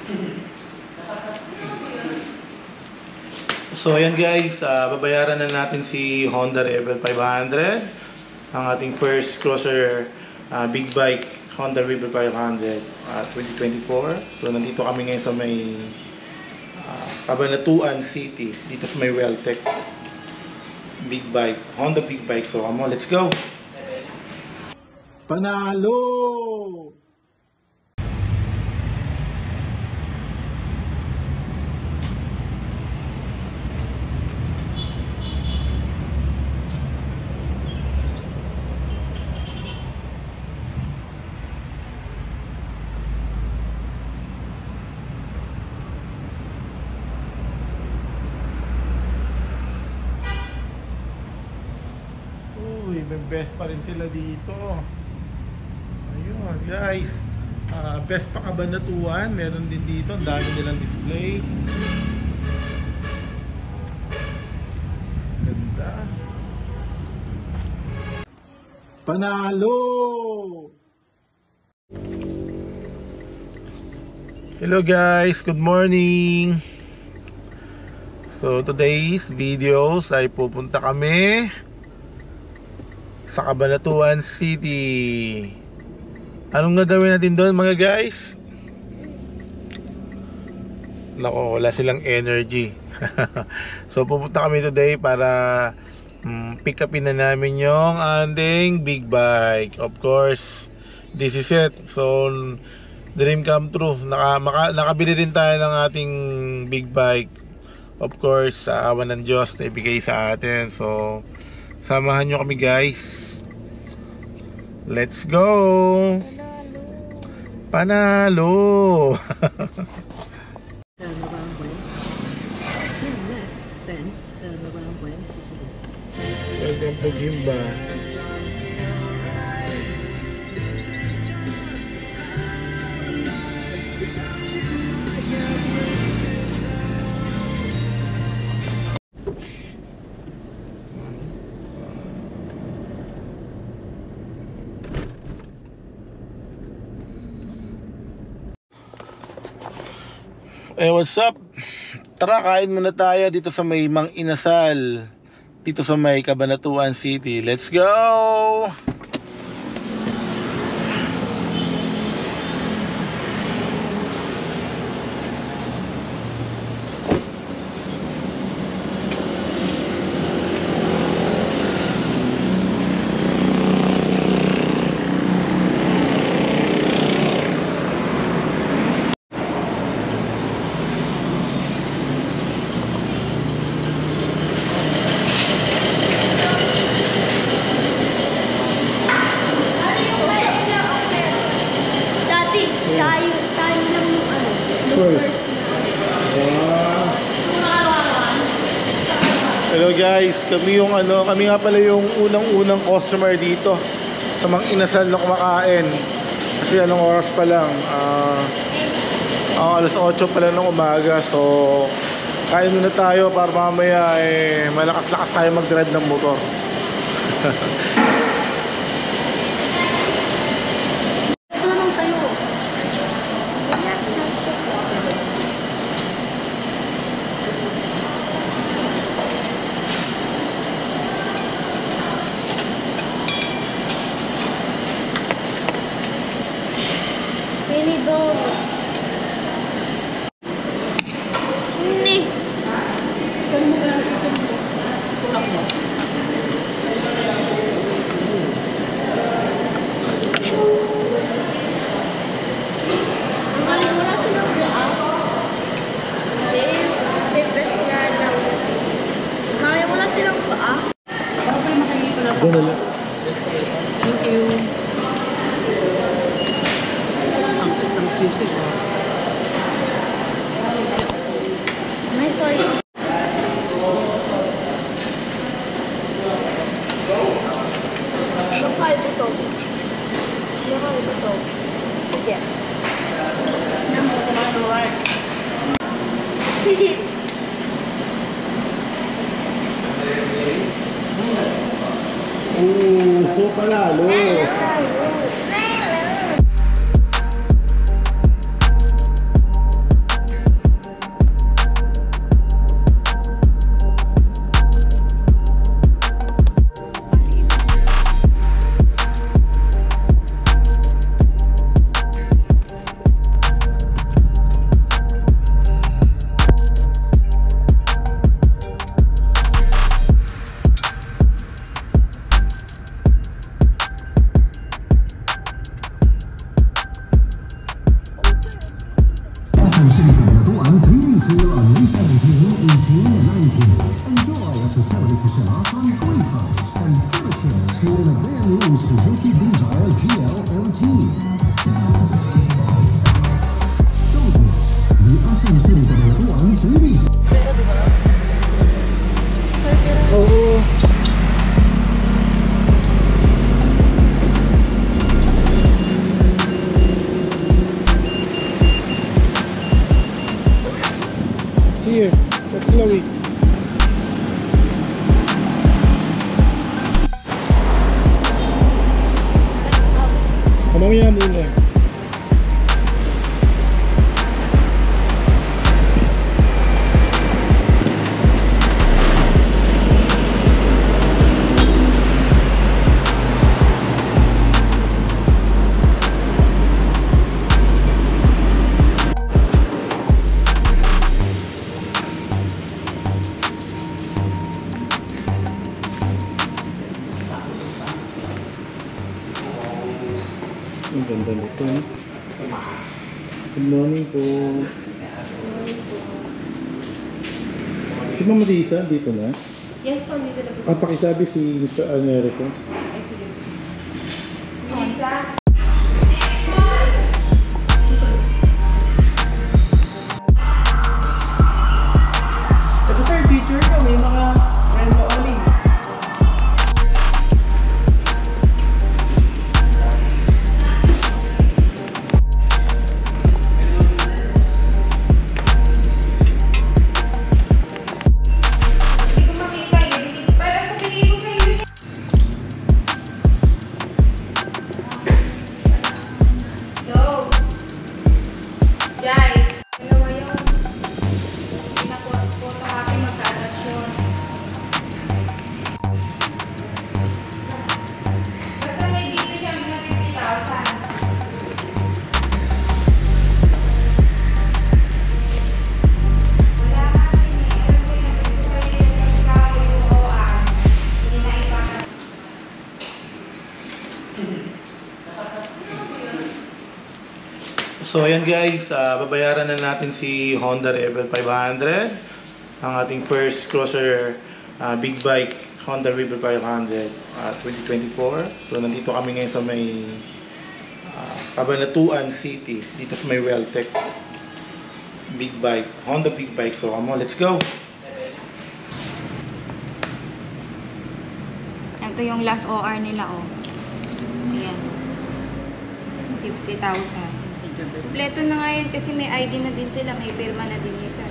So ayan guys, babayaran na natin si Honda Rebel 500, ang ating first crosser big bike, Honda Rebel 500 2024. So nandito kami ngayon sa may Cabanatuan City, dito sa may Welltec big bike, Honda big bike. So come on, let's go! Panalo! Uy, may best pa rin sila dito. Ayun guys, best pa Cabanatuan, meron din dito, ang dami nilang display. Ganda. Panalo! Hello guys, good morning. So today's videos ay pupunta kami sa Cabanatuan City. Anong gagawin natin doon mga guys? Nako, wala silang energy. So pupunta kami today para pick upin na namin yung ating big bike. Of course, this is it. So dream come true. Nakabili rin tayo ng ating big bike. Of course, sa awa ng Diyos na ibigay sa atin. So samahan nyo kami guys. Let's go! Panalo! Turn around way. Turn left, then turn around way possible. Welcome to Gimba. What's up? Tara, kain muna tayo dito sa may Mang Inasal, dito sa may Cabanatuan City. Let's go! Tayo lang yung ano. First. Wow. Hello guys, kami nga pala yung unang customer dito sa Mang Inasal na kumakain. Kasi anong oras pa lang? Alas 8 pa lang ng umaga. So kain muna tayo para mamaya malakas-lakas tayo mag-drive ng motor. Tinidor. Sini. Thank you. Ang kitang sisig. May soy. Lokal ito. Lokal ito. Yeah. Panalo. Mamaya muna. Ang ganda nito. Good morning po. Si Mama Lisa, dito na? Yes po, dito na po. Pakisabi si Mr. Alnereso. Ay, sige. Lisa? Ito sir, picture ko. May mga Elmo Oling. So ayan guys, babayaran na natin si Honda Rebel 500, ang ating first crosser big bike Honda Rebel 500 2024. So nandito kami ngayon sa may Cabanatuan City, dito sa may Welltech big bike, Honda big bike. So come on, let's go! Ito yung last OR nila, oh. Ayan. 50,000. Kompleto na nga yan kasi may ID na din sila, may pirma na din isa.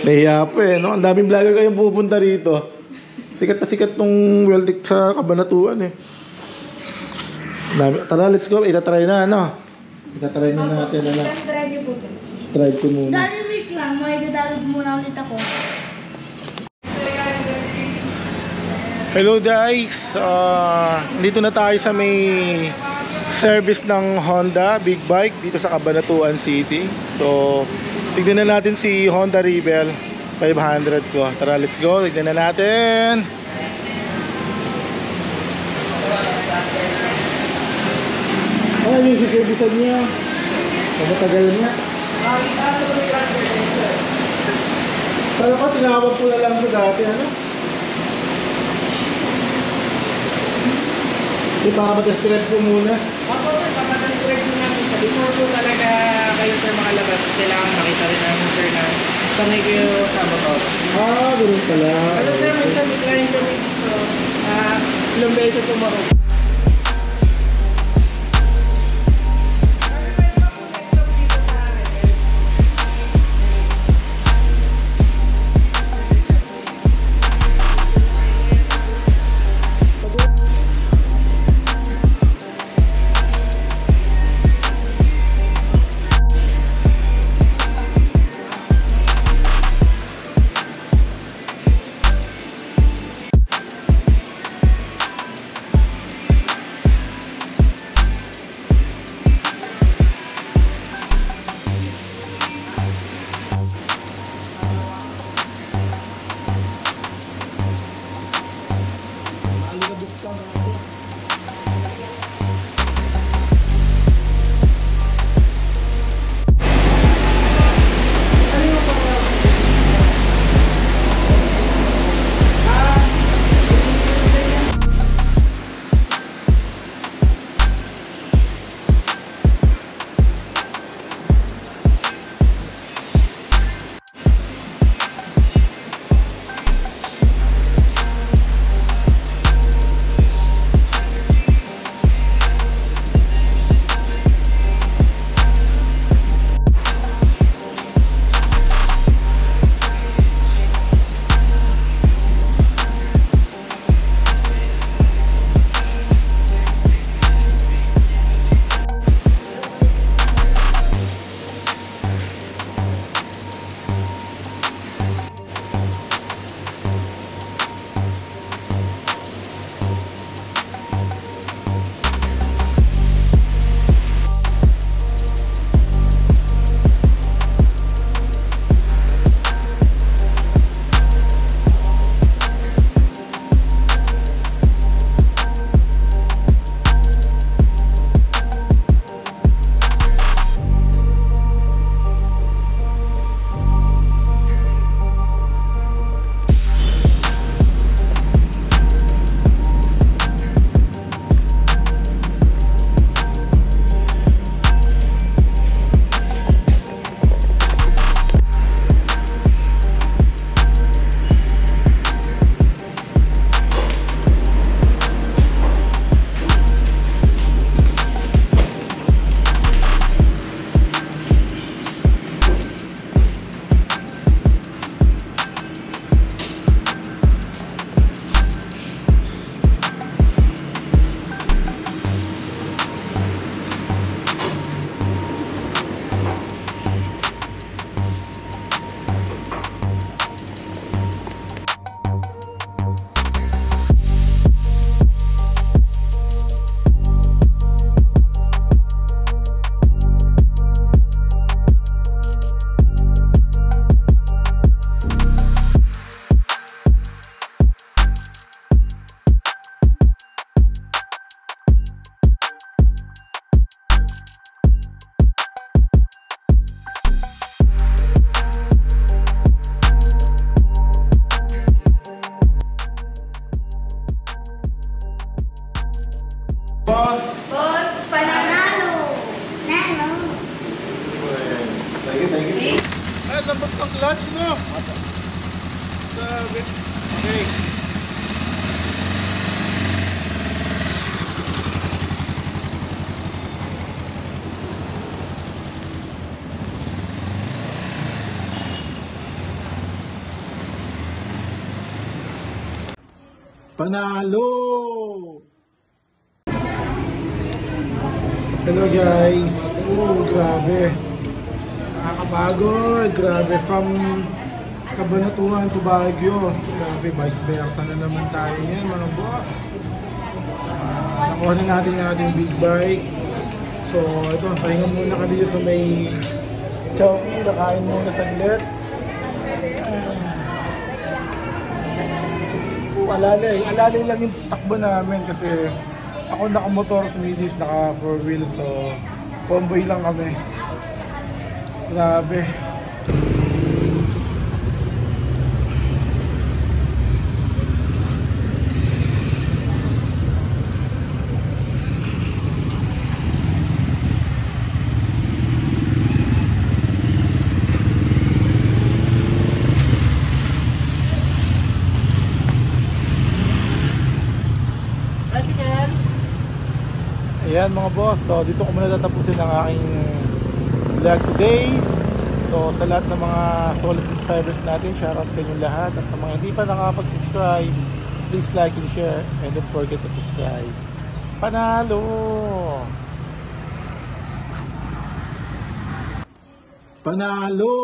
Nahiya pa eh, no? Ang daming vlogger kayong pupunta rito. Sikat na sikat tong Welltech sa Cabanatuan eh. Tara, let's go. Itatry na, ano? Itatry na natin, ano? Test drive niyo po, sir. Strive ko muna. Daddy, wait lang. May dadalog muna ulit ako. Hello guys! Dito na tayo sa may service ng Honda Big Bike dito sa Cabanatuan City. So, tignan na natin si Honda Rebel 500 ko. Tara, let's go. Tignan na natin. Ano yung siservisan niya? Matagal niya. Sana ko, tinawag ko na lang ito dati, ano? Hindi, para matest drive ko muna. Ako sir, papatas direct mo natin siya. Before po talaga kayo sir makalabas, kailangan makita rin namin sir na sanay kayo sa motor. Ganun pala. Kasi sir, minsan may client kami dito, ilang beses tumaro. boss. Boss, pananalo! Nano. Ay, lambot ng clutch, no? Grabe. Okay. Panalo! Hello guys! Oh, grabe! Nakakapagod! Grabe! From Cabanatuan to Baguio. Grabe, vice versa na naman tayo yan mga boss. Nakuha na natin yung ating big bike. So, ito, pahinga muna kami sa may Chowking. Nakain muna saglit. Alalay lang yung takbo namin kasi ako nakamotor, si Mrs. naka 4 wheels, so convoy lang kami. Grabe. Ayan mga boss, so dito ko muna tatapusin ang aking vlog today. So sa lahat ng mga solid subscribers natin, shoutout sa inyo lahat. At sa mga hindi pa nakapag-subscribe, please like and share and don't forget to subscribe. Panalo! Panalo!